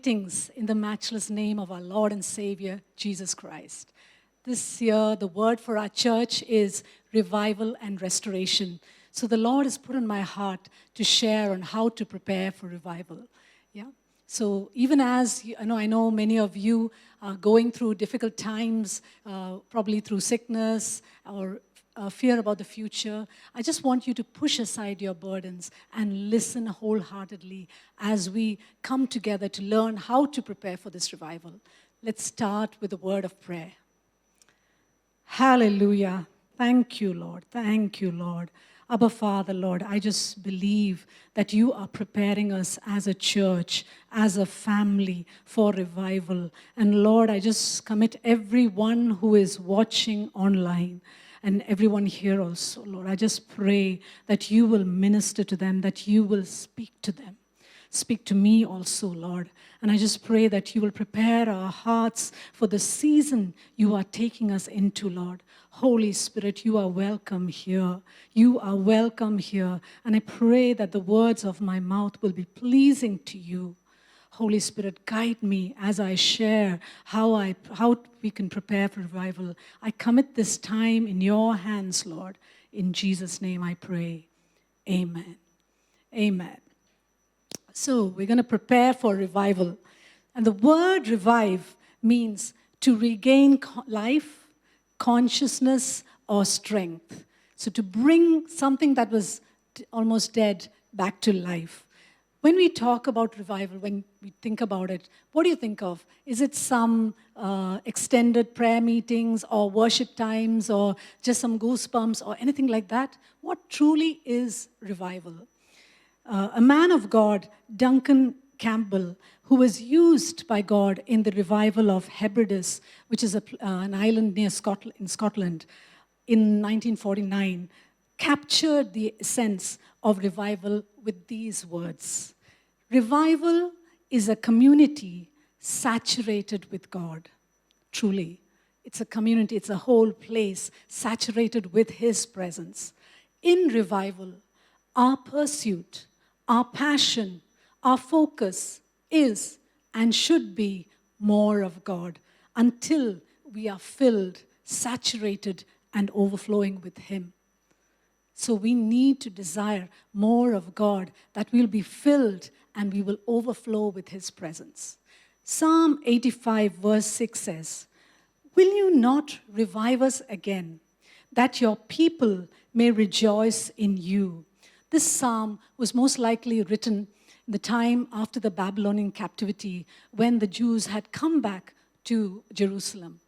Greetings in the matchless name of our Lord and Savior, Jesus Christ. This year, the word for our church is revival and restoration. So the Lord has put in my heart to share on how to prepare for revival. Yeah. So even as I know many of you are going through difficult times, probably through sickness or fear about the future, I just want you to push aside your burdens and listen wholeheartedly as we come together to learn how to prepare for this revival. Let's start with a word of prayer. Hallelujah. Thank you, Lord. Thank you, Lord. Abba, Father, Lord, I just believe that you are preparing us as a church, as a family for revival. And Lord, I just commit everyone who is watching online and everyone here also, Lord. I just pray that you will minister to them, that you will speak to them. Speak to me also, Lord. And I just pray that you will prepare our hearts for the season you are taking us into, Lord. Holy Spirit, you are welcome here. You are welcome here. And I pray that the words of my mouth will be pleasing to you. Holy Spirit, guide me as I share how we can prepare for revival. I commit this time in your hands, Lord. In Jesus' name I pray. Amen. Amen. So we're going to prepare for revival. And the word revive means to regain life, consciousness, or strength. So to bring something that was almost dead back to life. When we talk about revival, when we think about it, what do you think of? Is it some extended prayer meetings or worship times or just some goosebumps or anything like that? What truly is revival? A man of God, Duncan Campbell, who was used by God in the revival of Hebrides, which is an island near Scotland, in 1949, captured the essence of revival with these words. Revival is a community saturated with God. Truly, it's a community, it's a whole place saturated with His presence. In revival, our pursuit, our passion, our focus is and should be more of God until we are filled, saturated, and overflowing with Him. So we need to desire more of God, that we'll be filled and we will overflow with His presence. Psalm 85 verse 6 says, "Will you not revive us again, that your people may rejoice in you?" This psalm was most likely written in the time after the Babylonian captivity when the Jews had come back to Jerusalem.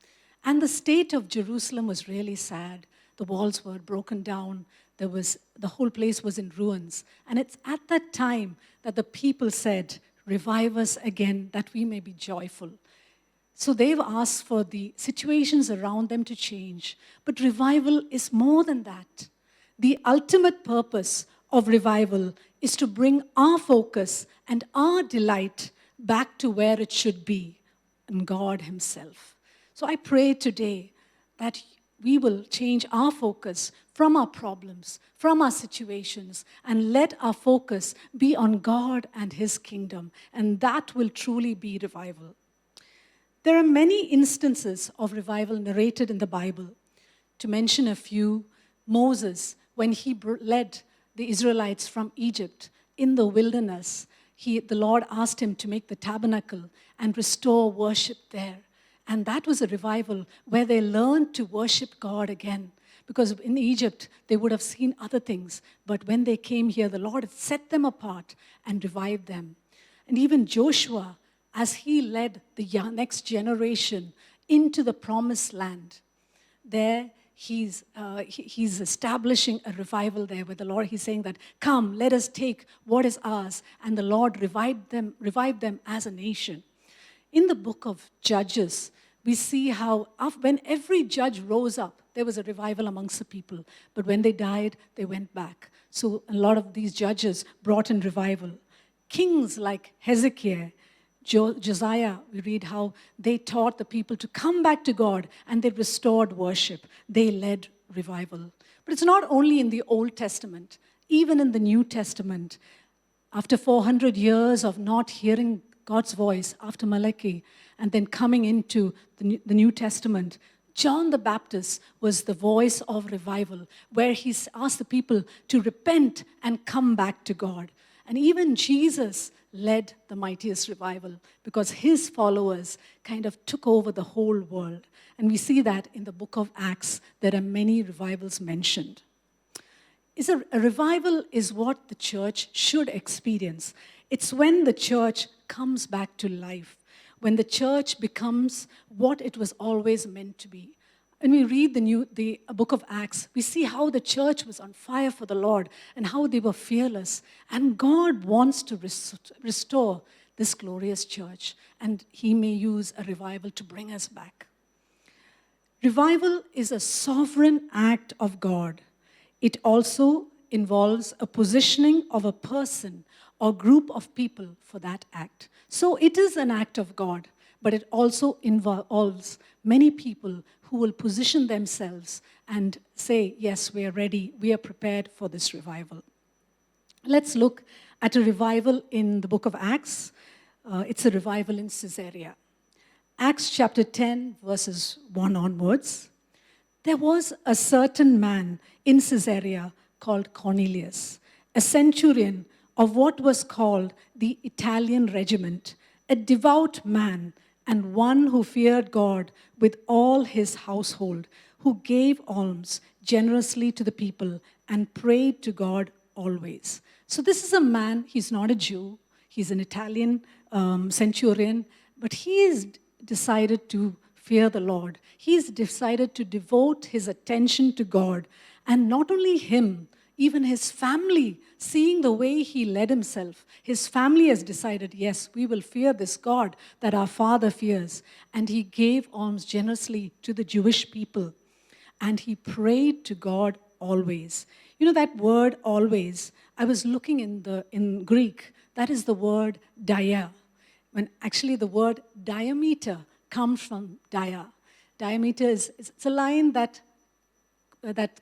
And the state of Jerusalem was really sad. The walls were broken down. The whole place was in ruins. And it's at that time that the people said, "Revive us again, that we may be joyful." So they've asked for the situations around them to change. But revival is more than that. The ultimate purpose of revival is to bring our focus and our delight back to where it should be, in God Himself. So I pray today that we will change our focus from our problems, from our situations, and let our focus be on God and His kingdom. And that will truly be revival. There are many instances of revival narrated in the Bible. To mention a few, Moses, when he led the Israelites from Egypt in the wilderness, the Lord asked him to make the tabernacle and restore worship there. And that was a revival where they learned to worship God again. Because in Egypt, they would have seen other things. But when they came here, the Lord had set them apart and revived them. And even Joshua, as he led the next generation into the promised land, there he's establishing a revival there with the Lord. He's saying that, "Come, let us take what is ours." And the Lord revived them as a nation. In the book of Judges, we see how when every judge rose up, there was a revival amongst the people. But when they died, they went back. So a lot of these judges brought in revival. Kings like Hezekiah, Josiah, we read how they taught the people to come back to God and they restored worship. They led revival. But it's not only in the Old Testament, even in the New Testament. After 400 years of not hearing God's voice after Malachi, and then coming into the New Testament, John the Baptist was the voice of revival, where he asked the people to repent and come back to God. And even Jesus led the mightiest revival because his followers kind of took over the whole world. And we see that in the book of Acts. There are many revivals mentioned. A revival is what the church should experience. It's when the church comes back to life, when the church becomes what it was always meant to be. When we read the book of Acts, we see how the church was on fire for the Lord and how they were fearless. And God wants to restore this glorious church, and he may use a revival to bring us back. Revival is a sovereign act of God. It also involves a positioning of a person or group of people for that act. So it is an act of God, but it also involves many people who will position themselves and say, yes, we are ready, we are prepared for this revival. Let's look at a revival in the book of Acts. It's a revival in Caesarea. Acts chapter 10, verses 1 onwards. There was a certain man in Caesarea called Cornelius, a centurion of what was called the Italian regiment, a devout man and one who feared God with all his household, who gave alms generously to the people and prayed to God always. So this is a man, he's not a Jew, he's an Italian centurion, but he has decided to fear the Lord. He's decided to devote his attention to God. And not only him, even his family, seeing the way he led himself, his family has decided, yes, we will fear this God that our father fears. And he gave alms generously to the Jewish people. And he prayed to God always. You know that word always, I was looking in Greek, that is the word dia. When actually the word diameter comes from dia. Diameter it's a line that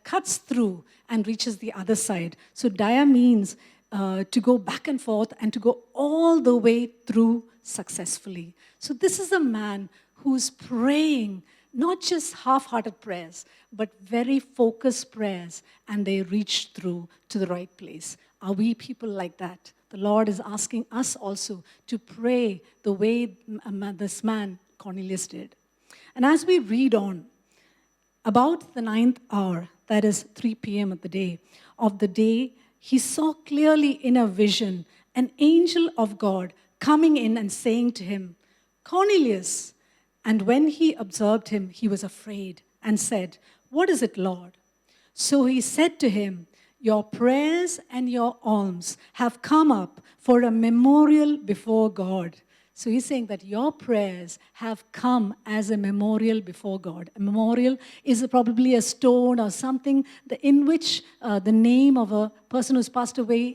cuts through and reaches the other side. So dia means to go back and forth and to go all the way through successfully. So this is a man who's praying, not just half-hearted prayers, but very focused prayers, and they reach through to the right place. Are we people like that? The Lord is asking us also to pray the way this man, Cornelius, did. And as we read on, about the 9th hour, that is 3 p.m. of the day, he saw clearly in a vision an angel of God coming in and saying to him, Cornelius. And when he observed him, he was afraid and said, what is it, Lord? So he said to him, your prayers and your alms have come up for a memorial before God. So he's saying that your prayers have come as a memorial before God. A memorial is probably a stone or something in which the name of a person who's passed away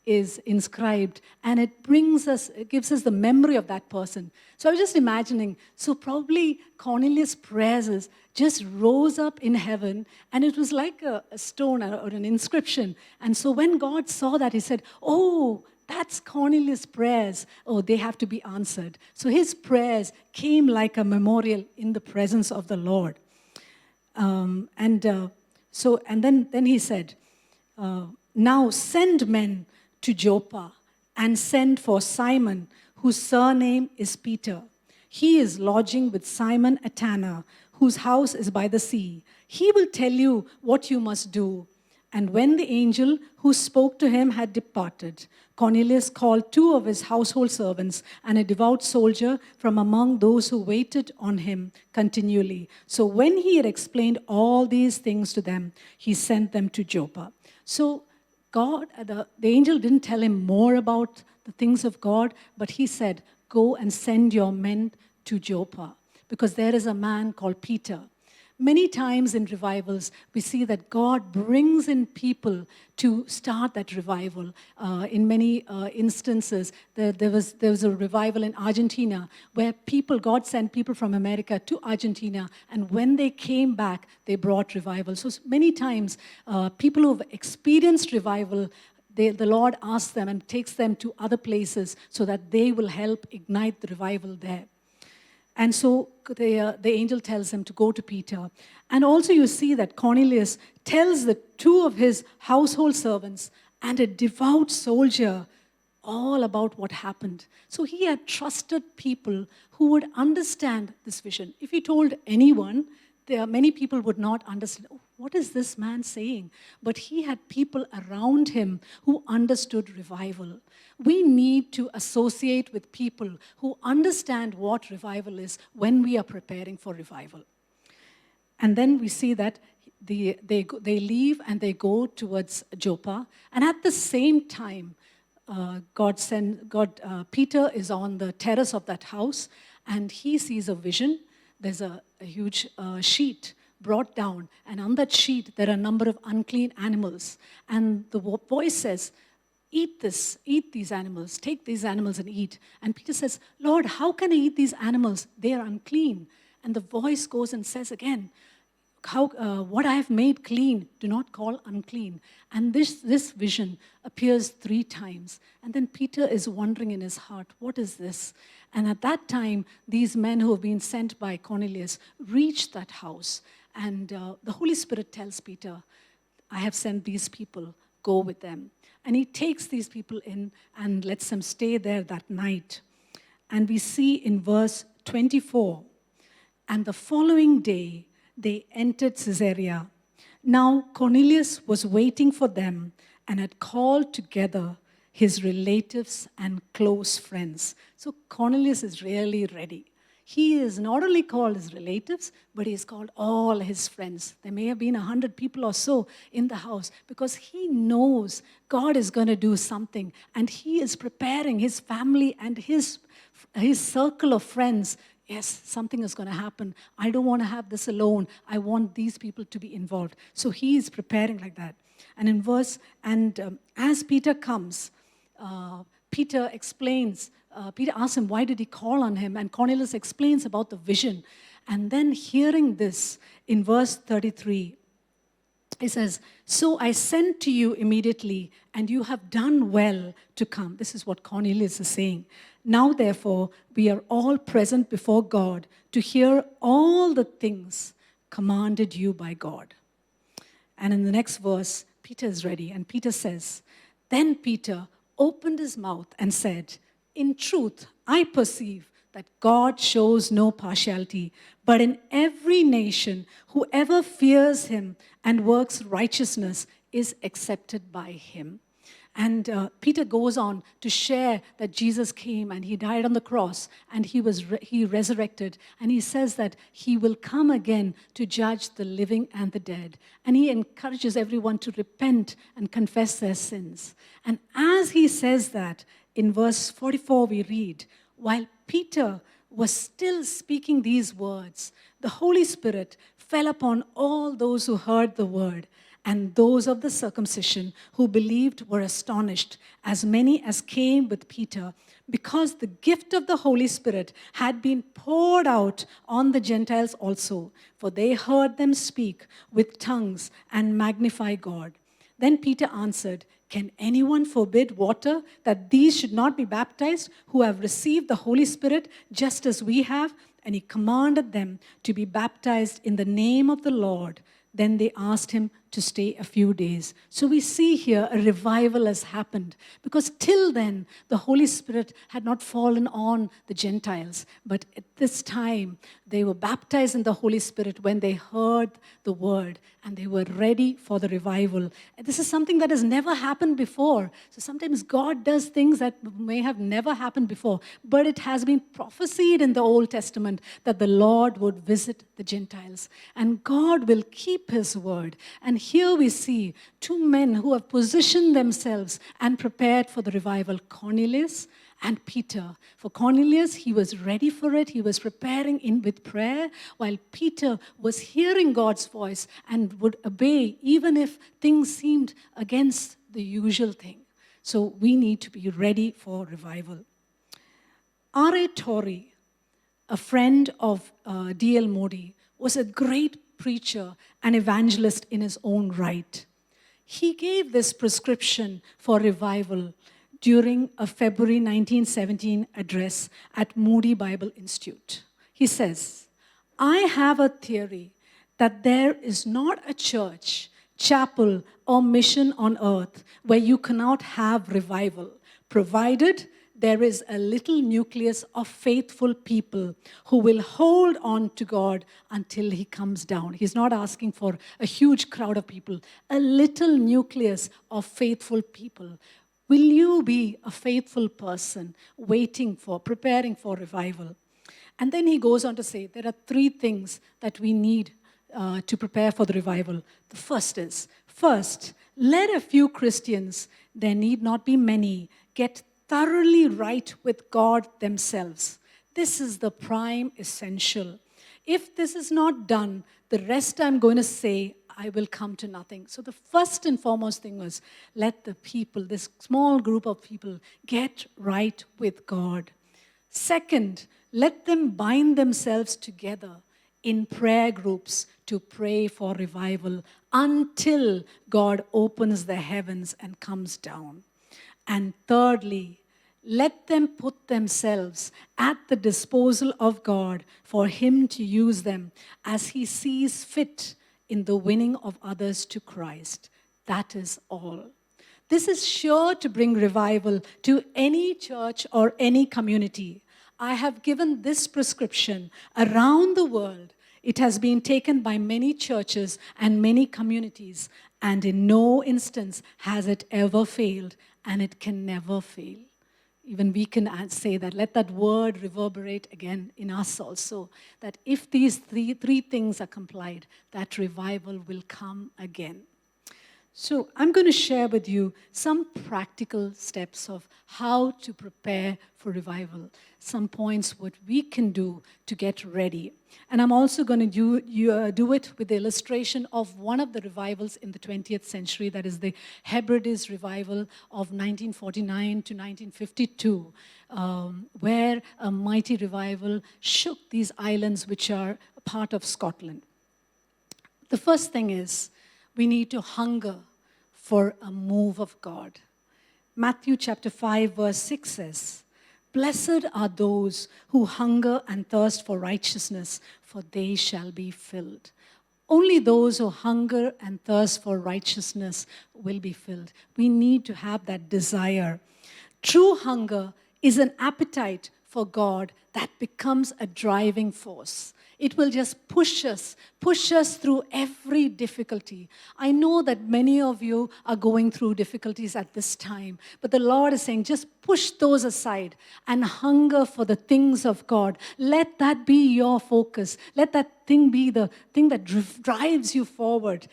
is inscribed. And it gives us the memory of that person. So I was just imagining, so probably Cornelius' prayers just rose up in heaven, and it was like a stone or an inscription. And so when God saw that, he said, oh, that's Cornelius' prayers. Oh, they have to be answered. So his prayers came like a memorial in the presence of the Lord. And then he said, now send men to Joppa and send for Simon, whose surname is Peter. He is lodging with Simon a tanner, whose house is by the sea. He will tell you what you must do. And when the angel who spoke to him had departed, Cornelius called 2 of his household servants and a devout soldier from among those who waited on him continually. So when he had explained all these things to them, he sent them to Joppa. So the angel didn't tell him more about the things of God, but he said, go and send your men to Joppa, because there is a man called Peter. Many times in revivals, we see that God brings in people to start that revival. In many instances, there was a revival in Argentina where God sent people from America to Argentina, and when they came back, they brought revival. So many times, people who have experienced revival, the Lord asks them and takes them to other places so that they will help ignite the revival there. And so the angel tells him to go to Peter. And also you see that Cornelius tells the two of his household servants and a devout soldier all about what happened. So he had trusted people who would understand this vision. If he told anyone, many people would not understand, oh, what is this man saying? But he had people around him who understood revival. We need to associate with people who understand what revival is when we are preparing for revival. And then we see that they leave and they go towards Joppa. And at the same time, Peter is on the terrace of that house, and he sees a vision. There's a huge sheet brought down, and on that sheet there are a number of unclean animals. And the voice says, eat these animals, take these animals and eat. And Peter says, Lord, how can I eat these animals? They are unclean. And the voice goes and says again, what I have made clean, do not call unclean. And this vision appears 3 times. And then Peter is wondering in his heart, what is this? And at that time, these men who have been sent by Cornelius reach that house. And the Holy Spirit tells Peter, I have sent these people, go with them. And he takes these people in and lets them stay there that night. And we see in verse 24, and the following day, they entered Caesarea. Now Cornelius was waiting for them and had called together his relatives and close friends. So Cornelius is really ready. He is not only called his relatives, but he has called all his friends. There may have been 100 people or so in the house because he knows God is going to do something, and he is preparing his family and his circle of friends. Yes, something is going to happen. I don't want to have this alone. I want these people to be involved. So he is preparing like that. And in as Peter comes, Peter explains, Peter asks him, why did he call on him? And Cornelius explains about the vision. And then hearing this, in verse 33, he says, so I sent to you immediately, and you have done well to come. This is what Cornelius is saying. Now, therefore, we are all present before God to hear all the things commanded you by God. And in the next verse, Peter is ready, and Peter says, then Peter opened his mouth and said, in truth, I perceive that God shows no partiality, but in every nation, whoever fears him and works righteousness is accepted by him. And Peter goes on to share that Jesus came and he died on the cross and he resurrected. And he says that he will come again to judge the living and the dead. And he encourages everyone to repent and confess their sins. And as he says that, in verse 44 we read, while Peter was still speaking these words, the Holy Spirit fell upon all those who heard the word. And those of the circumcision who believed were astonished, as many as came with Peter, because the gift of the Holy Spirit had been poured out on the Gentiles also, for they heard them speak with tongues and magnify God. Then Peter answered, can anyone forbid water that these should not be baptized who have received the Holy Spirit just as we have? And he commanded them to be baptized in the name of the Lord. Then they asked him to stay a few days. So we see here a revival has happened, because till then the Holy Spirit had not fallen on the Gentiles. But at this time they were baptized in the Holy Spirit when they heard the word, and they were ready for the revival. And this is something that has never happened before. So sometimes God does things that may have never happened before, but it has been prophesied in the Old Testament that the Lord would visit the Gentiles, and God will keep his word. And here we see 2 men who have positioned themselves and prepared for the revival, Cornelius and Peter. For Cornelius, he was ready for it. He was preparing with prayer, while Peter was hearing God's voice and would obey even if things seemed against the usual thing. So we need to be ready for revival. R.A. Torrey, a friend of D.L. Moody, was a great preacher and evangelist in his own right. He gave this prescription for revival during a February 1917 address at Moody Bible Institute. He says, I have a theory that there is not a church, chapel, or mission on earth where you cannot have revival, provided there is a little nucleus of faithful people who will hold on to God until He comes down. He's not asking for a huge crowd of people, a little nucleus of faithful people. Will you be a faithful person preparing for revival? And then he goes on to say there are 3 things that we need to prepare for the revival. The first is, let a few Christians, there need not be many, get thoroughly right with God themselves. This is the prime essential. If this is not done, the rest I'm going to say, I will come to nothing. So the first and foremost thing was, let the people, this small group of people, get right with God. Second, let them bind themselves together in prayer groups to pray for revival until God opens the heavens and comes down. And thirdly, let them put themselves at the disposal of God for Him to use them as He sees fit in the winning of others to Christ. That is all. This is sure to bring revival to any church or any community. I have given this prescription around the world. It has been taken by many churches and many communities, and in no instance has it ever failed, and it can never fail. Even we can say that. Let that word reverberate again in us also, that if these three things are complied, that revival will come again. So I'm going to share with you some practical steps of how to prepare for revival, some points what we can do to get ready. And I'm also going to do it with the illustration of one of the revivals in the 20th century, that is the Hebrides revival of 1949 to 1952, where a mighty revival shook these islands which are a part of Scotland. The first thing is, we need to hunger for a move of God. Matthew chapter 5 verse 6 says, Blessed are those who hunger and thirst for righteousness, for they shall be filled. Only those who hunger and thirst for righteousness will be filled. We need to have that desire. True hunger is an appetite for God that becomes a driving force. It will just push us through every difficulty. I know that many of you are going through difficulties at this time, but the Lord is saying, just push those aside and hunger for the things of God. Let that be your focus. Let that thing be the thing that drives you forward.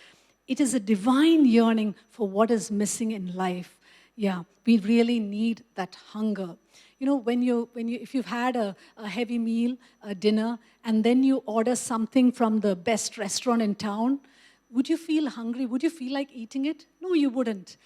It is a divine yearning for what is missing in life. Yeah, we really need that hunger. You know, if you've had a heavy meal, a dinner, and then you order something from the best restaurant in town, would you feel hungry? Would you feel like eating it? No, you wouldn't.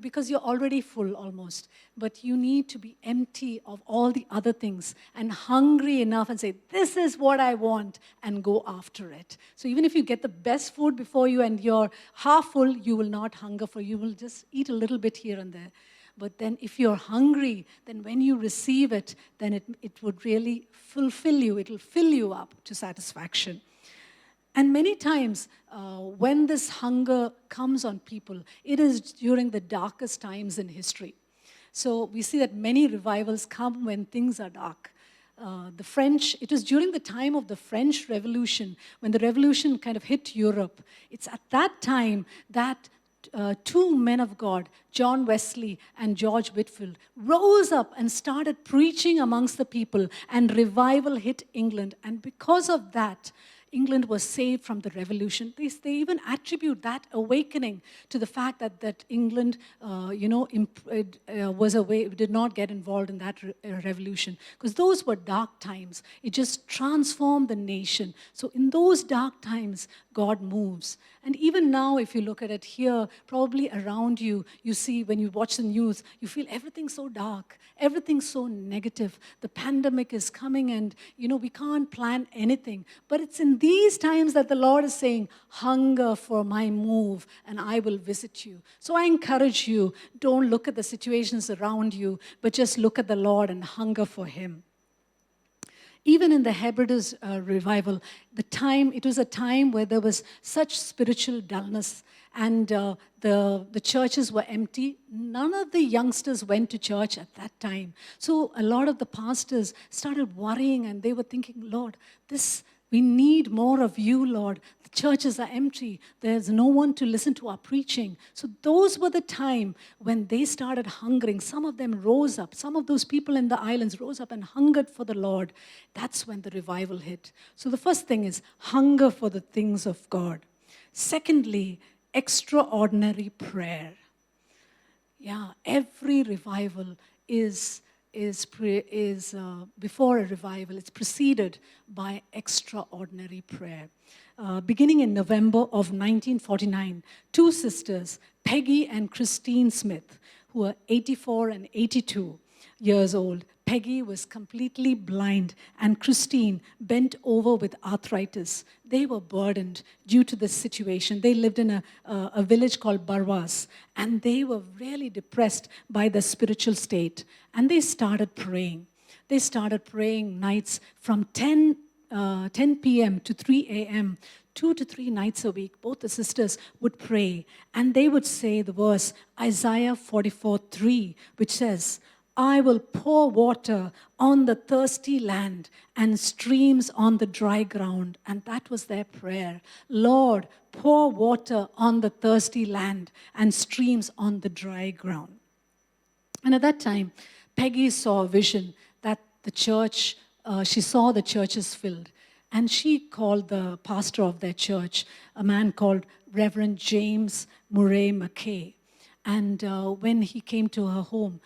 Because you're already full almost. But you need to be empty of all the other things and hungry enough and say, this is what I want, and go after it. So even if you get the best food before you and you're half full, you will not hunger for it. You will just eat a little bit here and there. But then if you're hungry, then when you receive it, then it would really fulfill you. It will fill you up to satisfaction. And many times, when this hunger comes on people, it is during the darkest times in history. So we see that many revivals come when things are dark. It was during the time of the French Revolution, when the revolution kind of hit Europe. It's at that time that two men of God, John Wesley and George Whitefield, rose up and started preaching amongst the people, and revival hit England. And because of that, England was saved from the revolution. They even attribute that awakening to the fact that England, did not get involved in that revolution, because those were dark times. It just transformed the nation. So in those dark times, God moves. And even now, if you look at it here, probably around you, you see when you watch the news, you feel everything's so dark, everything's so negative. The pandemic is coming, and we can't plan anything. But it's in these times that the Lord is saying, hunger for my move and I will visit you. So I encourage you, don't look at the situations around you, but just look at the Lord and hunger for him. Even in the Hebrides revival, it was a time where there was such spiritual dullness, and the churches were empty. None of the youngsters went to church at that time. So a lot of the pastors started worrying, and they were thinking, Lord, we need more of you, Lord. The churches are empty. There's no one to listen to our preaching. So those were the time when they started hungering. Some of them rose up. Some of those people in the islands rose up and hungered for the Lord. That's when the revival hit. So the first thing is hunger for the things of God. Secondly, extraordinary prayer. Yeah, every revival is before a revival, it's preceded by extraordinary prayer. Beginning in November of 1949, two sisters, Peggy and Christine Smith, who are 84 and 82 years old. Peggy was completely blind, and Christine bent over with arthritis. They were burdened due to this situation. They lived in a village called Barwas, and they were really depressed by the spiritual state. And they started praying. They started praying nights from 10 p.m. to 3 a.m., 2 to 3 nights a week. Both the sisters would pray, and they would say the verse Isaiah 44:3, which says, I will pour water on the thirsty land and streams on the dry ground. And that was their prayer. Lord, pour water on the thirsty land and streams on the dry ground. And at that time, Peggy saw a vision that the church, she saw the churches filled. And she called the pastor of their church, a man called Reverend James Murray McKay. And when he came to her home,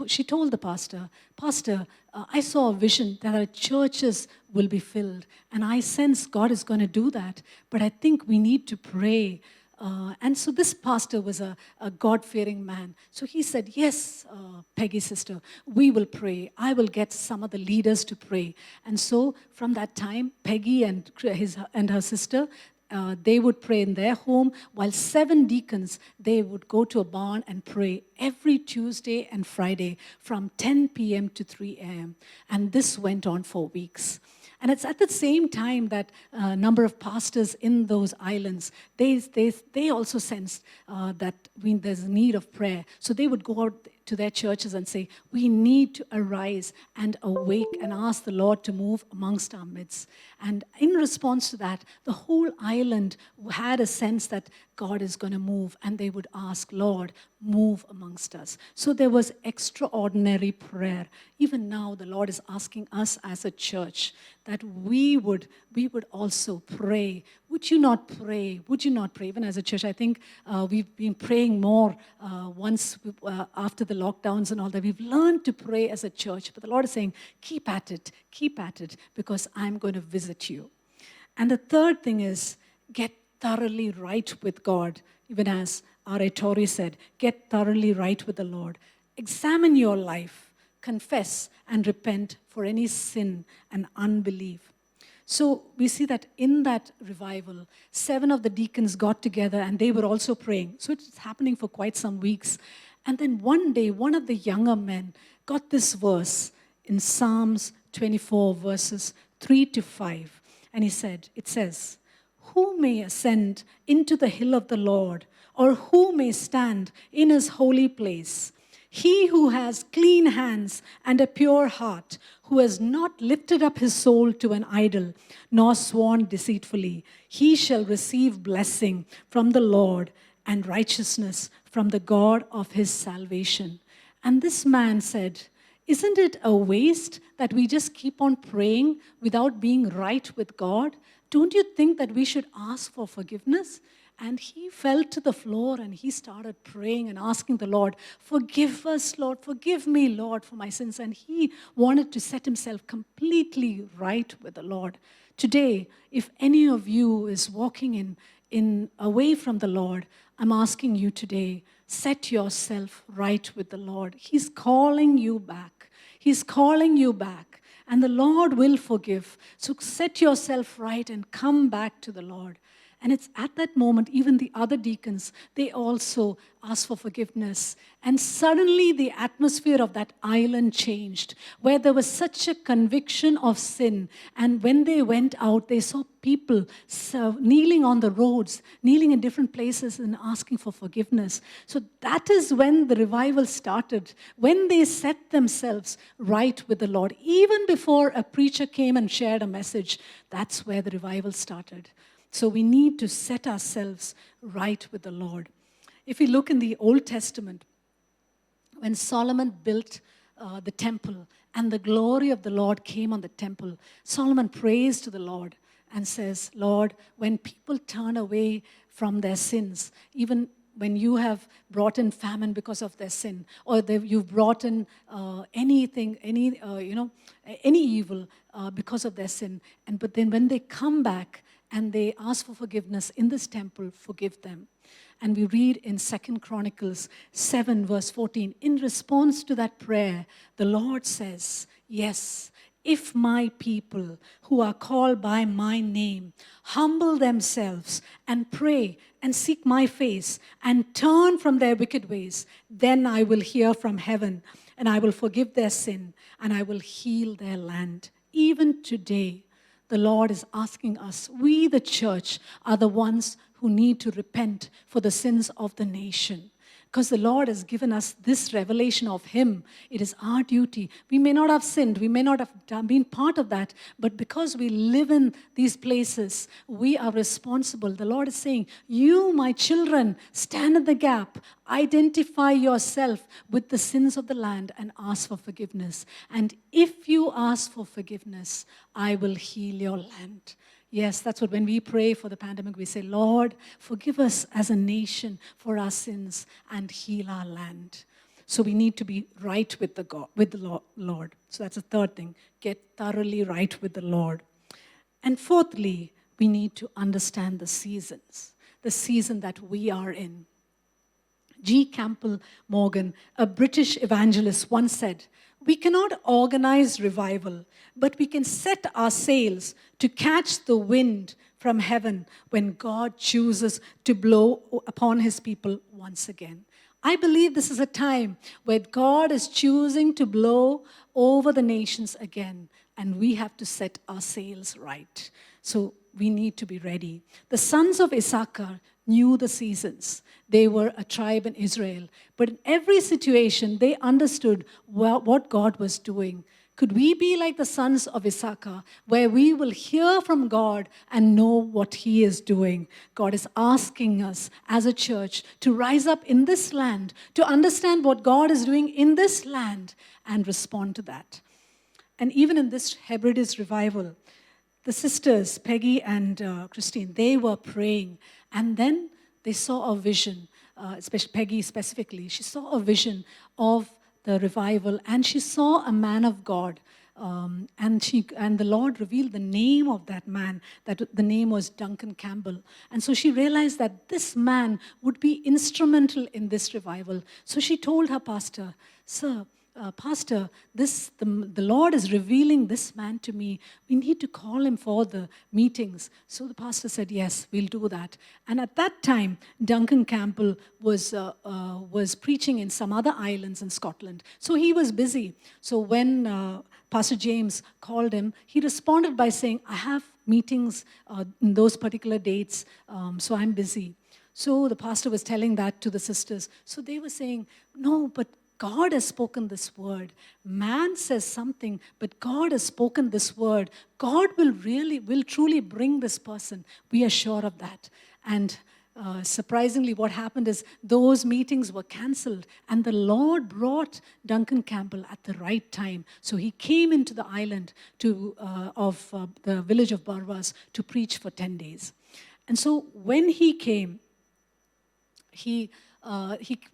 she told the pastor, Pastor, I saw a vision that our churches will be filled. And I sense God is going to do that. But I think we need to pray. And so this pastor was a God-fearing man. So he said, yes, Peggy, sister, we will pray. I will get some of the leaders to pray. And so from that time, Peggy and her sister, they would pray in their home, while 7 deacons, they would go to a barn and pray every Tuesday and Friday from 10 p.m. to 3 a.m. And this went on for weeks. And it's at the same time that a number of pastors in those islands, they also sensed that there's a need of prayer. So they would go out to their churches and say, we need to arise and awake and ask the Lord to move amongst our midst. And in response to that, the whole island had a sense that God is going to move, and they would ask, Lord, move amongst us. So there was extraordinary prayer. Even now, the Lord is asking us as a church that we would also pray. Would you not pray? Would you not pray? Even as a church, I think we've been praying more after the lockdowns and all that. We've learned to pray as a church. But the Lord is saying, keep at it, because I'm going to visit you. And the third thing is, get thoroughly right with God. Even as R.A. Torrey said, get thoroughly right with the Lord. Examine your life, confess and repent for any sin and unbelief. So we see that in that revival, 7 of the deacons got together and they were also praying. So it's happening for quite some weeks. And then one day, one of the younger men got this verse in Psalms 24, verses 3 to 5. And it says, who may ascend into the hill of the Lord, or who may stand in his holy place? He who has clean hands and a pure heart, who has not lifted up his soul to an idol, nor sworn deceitfully, he shall receive blessing from the Lord and righteousness from the God of his salvation. And this man said, isn't it a waste that we just keep on praying without being right with God? Don't you think that we should ask for forgiveness? And he fell to the floor and he started praying and asking the Lord, forgive us, Lord, forgive me, Lord, for my sins. And he wanted to set himself completely right with the Lord. Today, if any of you is walking in away from the Lord, I'm asking you today, set yourself right with the Lord. He's calling you back. He's calling you back. and the Lord will forgive. So set yourself right and come back to the Lord. And it's at that moment, even the other deacons, they also asked for forgiveness. And suddenly the atmosphere of that island changed, where there was such a conviction of sin. And when they went out, they saw people kneeling on the roads, kneeling in different places and asking for forgiveness. So that is when the revival started, when they set themselves right with the Lord. Even before a preacher came and shared a message, that's where the revival started. So we need to set ourselves right with the Lord. If we look in the Old Testament, when Solomon built the temple and the glory of the Lord came on the temple, Solomon prays to the Lord and says, Lord, when people turn away from their sins, even when you have brought in famine because of their sin, or you've brought in anything, any evil because of their sin, but then when they come back and they ask for forgiveness in this temple, forgive them. And we read in 2 Chronicles 7, verse 14, in response to that prayer, the Lord says, yes, if my people who are called by my name humble themselves and pray and seek my face and turn from their wicked ways, then I will hear from heaven and I will forgive their sin and I will heal their land. Even today, the Lord is asking us, we the church are the ones who need to repent for the sins of the nation. Because the Lord has given us this revelation of Him. It is our duty. We may not have sinned. We may not have been part of that. But because we live in these places, we are responsible. The Lord is saying, you, my children, stand in the gap. Identify yourself with the sins of the land and ask for forgiveness. And if you ask for forgiveness, I will heal your land. Yes, that's what when we pray for the pandemic, we say, Lord, forgive us as a nation for our sins and heal our land. So we need to be right with the Lord. So that's the third thing. Get thoroughly right with the Lord. And fourthly, we need to understand the seasons, the season that we are in. G. Campbell Morgan, a British evangelist, once said, we cannot organize revival, but we can set our sails to catch the wind from heaven when God chooses to blow upon His people once again. I believe this is a time where God is choosing to blow over the nations again, and we have to set our sails right. So we need to be ready. The sons of Issachar knew the seasons. They were a tribe in Israel. But in every situation, they understood what God was doing. Could we be like the sons of Issachar, where we will hear from God and know what He is doing? God is asking us as a church to rise up in this land, to understand what God is doing in this land and respond to that. And even in this Hebrides revival, the sisters, Peggy and Christine, they were praying. And then they saw a vision, especially Peggy specifically. She saw a vision of the revival, and she saw a man of God. And the Lord revealed the name of that man, that the name was Duncan Campbell. And so she realized that this man would be instrumental in this revival. So she told her pastor, Sir, Pastor, the Lord is revealing this man to me. We need to call him for the meetings. So the pastor said, yes, we'll do that. And at that time, Duncan Campbell was preaching in some other islands in Scotland. So he was busy. So when Pastor James called him, he responded by saying, I have meetings in those particular dates, so I'm busy. So the pastor was telling that to the sisters. So they were saying, no, but God has spoken this word. Man says something, but God has spoken this word. God will truly bring this person. We are sure of that. And surprisingly, what happened is those meetings were canceled, and the Lord brought Duncan Campbell at the right time. So he came into the island of the village of Barwas to preach for 10 days. And so when he came, he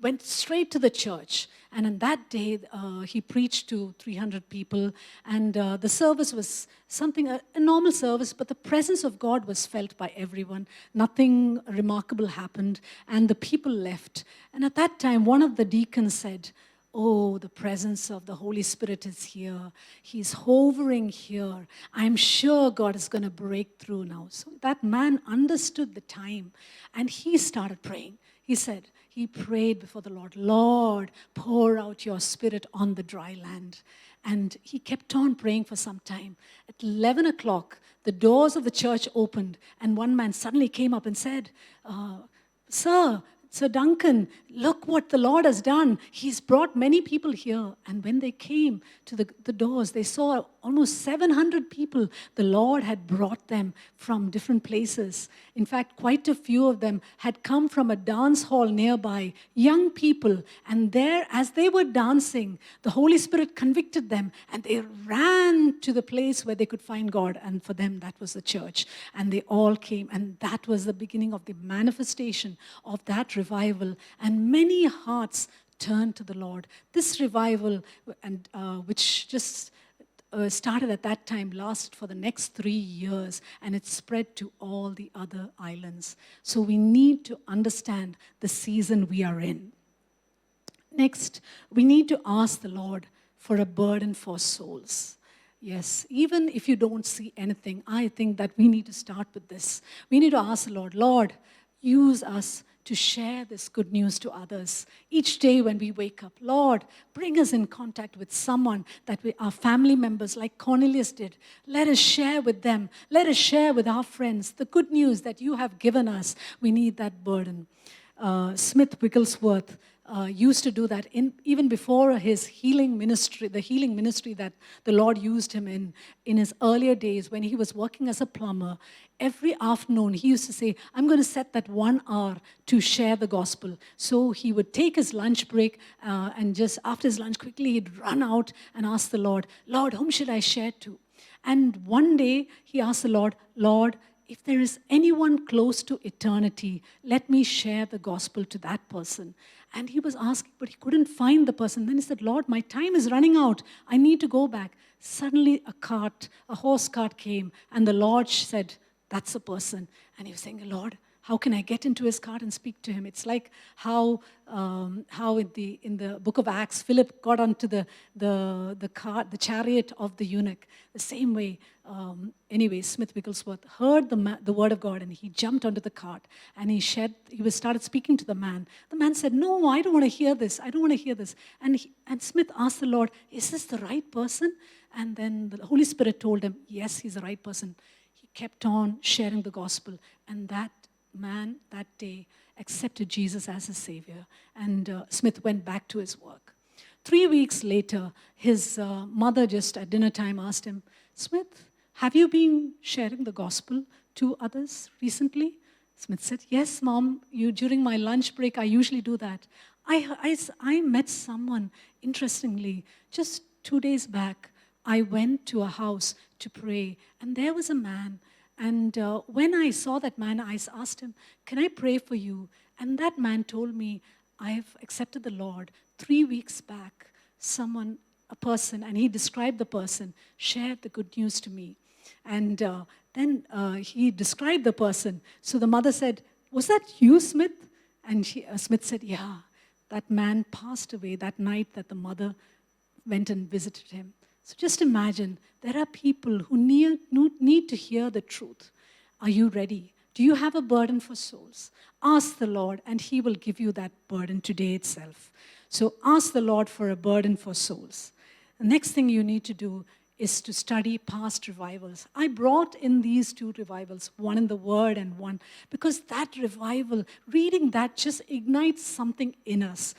went straight to the church, and on that day he preached to 300 people, and the service was a normal service, but the presence of God was felt by everyone. Nothing remarkable happened, and the people left. And at that time, one of the deacons said, oh, the presence of the Holy Spirit is here. He's hovering here. I'm sure God is going to break through now. So that man understood the time and he started praying. He said, he prayed before the Lord, Lord, pour out your Spirit on the dry land. And he kept on praying for some time. At 11 o'clock, the doors of the church opened, and one man suddenly came up and said, Sir Duncan, look what the Lord has done. He's brought many people here. And when they came to the doors, they saw almost 700 people. The Lord had brought them from different places. In fact, quite a few of them had come from a dance hall nearby, young people. And there, as they were dancing, the Holy Spirit convicted them, and they ran to the place where they could find God. And for them, that was the church. And they all came, and that was the beginning of the manifestation of that revival. And many hearts turned to the Lord. This revival, and which just started at that time, lasted for the next 3 years, and it spread to all the other islands. So we need to understand the season we are in. Next, we need to ask the Lord for a burden for souls. Yes, even if you don't see anything, I think that we need to start with this. We need to ask the Lord, Lord, use us to share this good news to others. Each day when we wake up, Lord, bring us in contact with someone that our family members, like Cornelius did. Let us share with them. Let us share with our friends the good news that you have given us. We need that burden. Smith Wigglesworth used to do that even before his healing ministry, the healing ministry that the Lord used him in his earlier days when he was working as a plumber. Every afternoon, he used to say, I'm going to set that 1 hour to share the gospel. So he would take his lunch break and just after his lunch, quickly he'd run out and ask the Lord, Lord, whom should I share to? And one day he asked the Lord, Lord, if there is anyone close to eternity, let me share the gospel to that person. And he was asking, but he couldn't find the person. Then he said, Lord, my time is running out. I need to go back. Suddenly a horse cart came, and the Lord said, that's a person. And he was saying, Lord, how can I get into his cart and speak to him? It's like how in the book of Acts, Philip got onto the cart, the chariot of the eunuch. The same way, anyway, Smith Wigglesworth heard the word of God, and he jumped onto the cart, and he started speaking to the man. The man said, no, I don't want to hear this. I don't want to hear this. And Smith asked the Lord, is this the right person? And then the Holy Spirit told him, yes, he's the right person. He kept on sharing the gospel, and that man that day accepted Jesus as his Savior, and Smith went back to his work. 3 weeks later, his mother just at dinner time asked him, Smith, have you been sharing the gospel to others recently? Smith said, yes, Mom, during my lunch break, I usually do that. I met someone, interestingly, just 2 days back. I went to a house to pray, and there was a man. And when I saw that man, I asked him, can I pray for you? And that man told me, I've accepted the Lord. 3 weeks back, a person, and he described the person, shared the good news to me. And then he described the person. So the mother said, was that you, Smith? And Smith said, yeah. That man passed away that night that the mother went and visited him. So just imagine, there are people who need to hear the truth. Are you ready? Do you have a burden for souls? Ask the Lord, and He will give you that burden today itself. So ask the Lord for a burden for souls. The next thing you need to do is to study past revivals. I brought in these 2 revivals, one in the Word and one, because that revival, reading that just ignites something in us.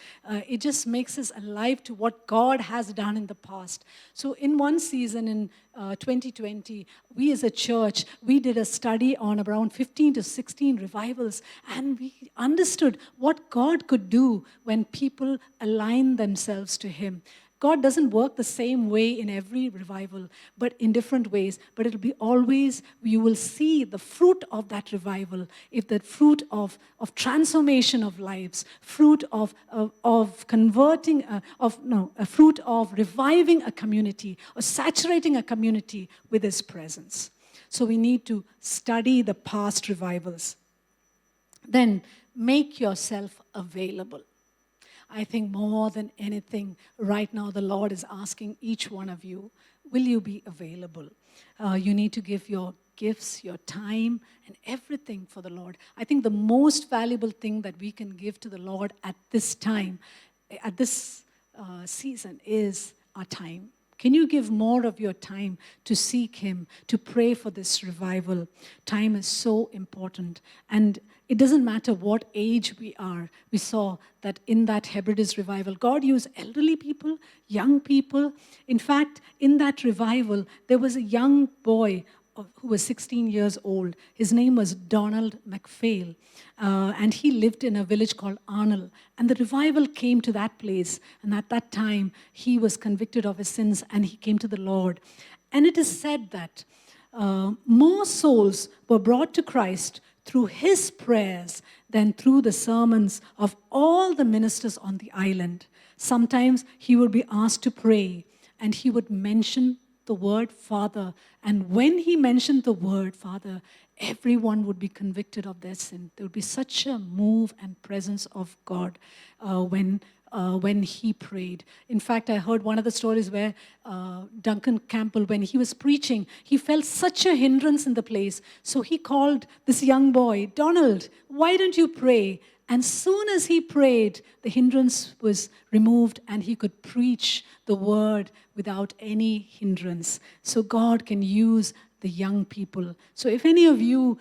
It just makes us alive to what God has done in the past. So in one season in 2020, we as a church, we did a study on around 15 to 16 revivals, and we understood what God could do when people align themselves to Him. God doesn't work the same way in every revival, but in different ways. But it'll be always, you will see the fruit of that revival, if the fruit of transformation of lives, fruit of converting, a fruit of reviving a community or saturating a community with His presence. So we need to study the past revivals. Then make yourself available. I think more than anything, right now the Lord is asking each one of you, will you be available? You need to give your gifts, your time, and everything for the Lord. I think the most valuable thing that we can give to the Lord at this time, at this season, is our time. Can you give more of your time to seek Him, to pray for this revival? Time is so important. And it doesn't matter what age we are. We saw that in that Hebrides revival, God used elderly people, young people. In fact, in that revival, there was a young boy who was 16 years old. His name was Donald McPhail, and he lived in a village called Arnold. And the revival came to that place, and at that time, he was convicted of his sins, and he came to the Lord. And it is said that more souls were brought to Christ through his prayers than through the sermons of all the ministers on the island. Sometimes he would be asked to pray, and he would mention the word Father. And when he mentioned the word Father, everyone would be convicted of their sin. There would be such a move and presence of God when he prayed. In fact, I heard one of the stories where Duncan Campbell, when he was preaching, he felt such a hindrance in the place. So he called this young boy, Donald, why don't you pray? And soon as he prayed, the hindrance was removed and he could preach the word without any hindrance. So God can use the young people. So if any of you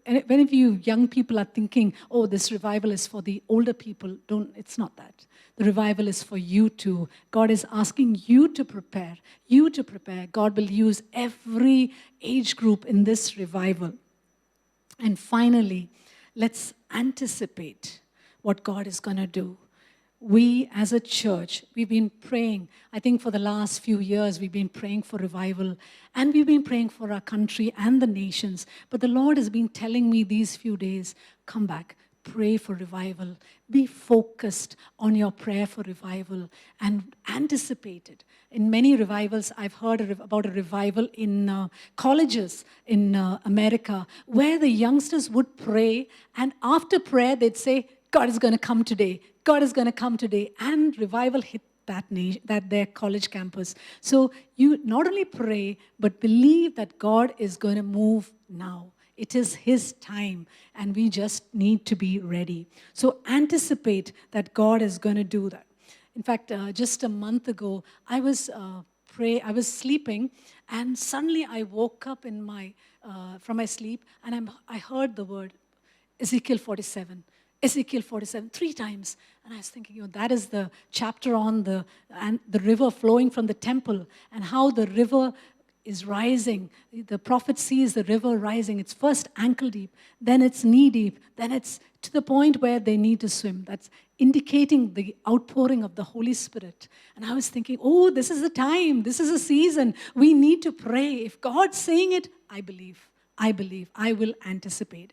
any of you young people are thinking, oh, this revival is for the older people, it's not that. The revival is for you too. God is asking you to prepare. God will use every age group in this revival. And finally, let's anticipate what God is going to do. We as a church, we've been praying. I think for the last few years, we've been praying for revival. And we've been praying for our country and the nations. But the Lord has been telling me these few days, come back, pray for revival. Be focused on your prayer for revival and anticipate it. In many revivals, I've heard about a revival in colleges in America where the youngsters would pray, and after prayer, they'd say, God is going to come today. God is going to come today. And revival hit that their college campus. So you not only pray, but believe that God is going to move now. It is His time, and we just need to be ready. So anticipate that God is going to do that. In fact, just a month ago, I was sleeping, and suddenly I woke up from my sleep, and I heard the word Ezekiel 47. Ezekiel 47, 3 times. And I was thinking, that is the chapter on the river flowing from the temple and how the river is rising. The prophet sees the river rising. It's first ankle deep, then it's knee deep, then it's to the point where they need to swim. That's indicating the outpouring of the Holy Spirit. And I was thinking, this is the time. This is a season. We need to pray. If God's saying it, I believe. I will anticipate it.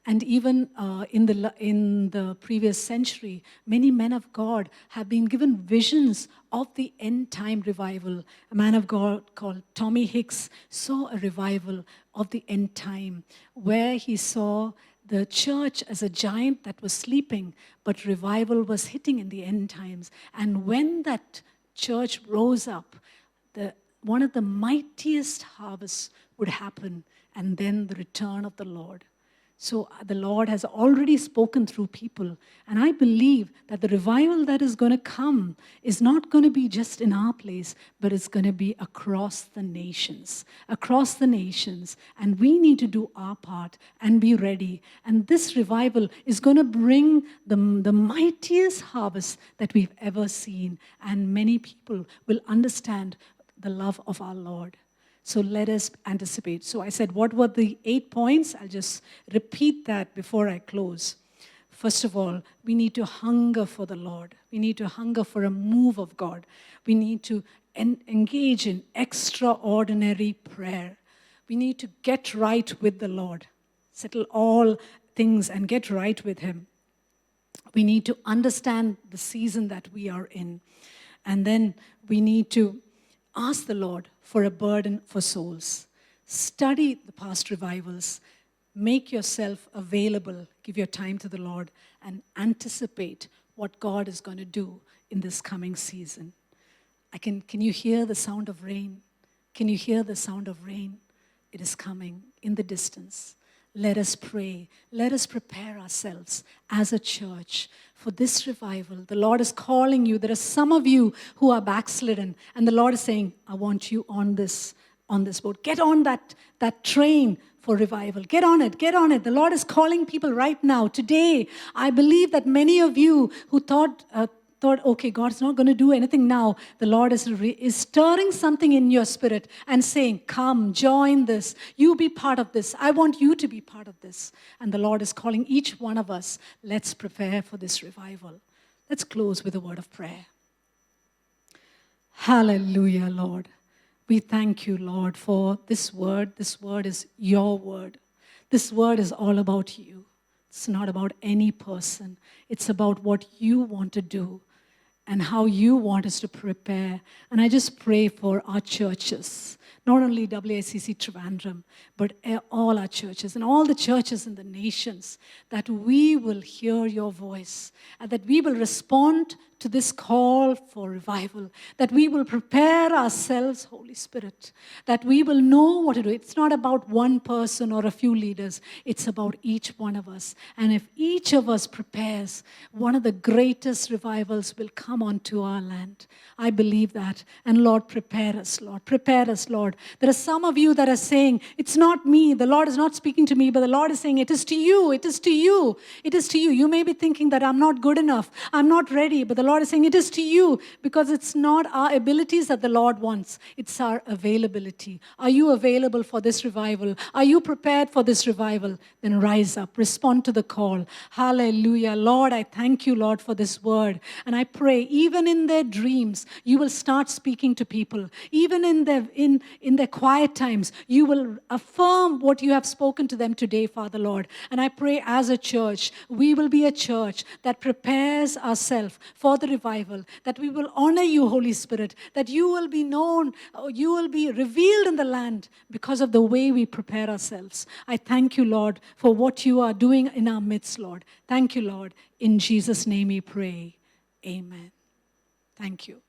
And even in the previous century, many men of God have been given visions of the end-time revival. A man of God called Tommy Hicks saw a revival of the end time where he saw the church as a giant that was sleeping, but revival was hitting in the end times. And when that church rose up, one of the mightiest harvests would happen, and then the return of the Lord. So the Lord has already spoken through people. And I believe that the revival that is going to come is not going to be just in our place, but it's going to be across the nations. Across the nations. And we need to do our part and be ready. And this revival is going to bring the mightiest harvest that we've ever seen. And many people will understand the love of our Lord. So let us anticipate. So I said, what were the 8 points? I'll just repeat that before I close. First of all, we need to hunger for the Lord. We need to hunger for a move of God. We need to engage in extraordinary prayer. We need to get right with the Lord. Settle all things and get right with Him. We need to understand the season that we are in. And then we need to ask the Lord for a burden for souls. Study the past revivals. Make yourself available. Give your time to the Lord and anticipate what God is going to do in this coming season. Can you hear the sound of rain? Can you hear the sound of rain? It is coming in the distance. Let us pray. Let us prepare ourselves as a church for this revival. The Lord is calling you. There are some of you who are backslidden, and the Lord is saying, I want you on this boat. Get on that train for revival. Get on it. Get on it. The Lord is calling people right now. Today, I believe that many of you who thought, okay, God's not going to do anything now. The Lord is stirring something in your spirit and saying, come, join this. You be part of this. I want you to be part of this. And the Lord is calling each one of us. Let's prepare for this revival. Let's close with a word of prayer. Hallelujah, Lord. We thank you, Lord, for this word. This word is your word. This word is all about you. It's not about any person. It's about what you want to do and how you want us to prepare. And I just pray for our churches, not only WICC Trivandrum, but all our churches and all the churches in the nations, that we will hear your voice and that we will respond to this call for revival, that we will prepare ourselves, Holy Spirit, that we will know what to do. It's not about one person or a few leaders. It's about each one of us. And if each of us prepares, one of the greatest revivals will come onto our land. I believe that. And Lord, prepare us, Lord. Prepare us, Lord. There are some of you that are saying, it's not me. The Lord is not speaking to me, but the Lord is saying, it is to you. It is to you. It is to you. You may be thinking that I'm not good enough. I'm not ready. But the Lord is saying, it is to you, because it's not our abilities that the Lord wants. It's our availability. Are you available for this revival? Are you prepared for this revival? Then rise up. Respond to the call. Hallelujah. Lord, I thank you, Lord, for this word. And I pray, even in their dreams, you will start speaking to people. Even in their quiet times, you will affirm what you have spoken to them today, Father Lord. And I pray, as a church, we will be a church that prepares ourselves for the revival, that we will honor you, Holy Spirit, that you will be known, you will be revealed in the land because of the way we prepare ourselves. I thank you, Lord, for what you are doing in our midst, Lord. Thank you, Lord. In Jesus' name we pray. Amen. Thank you.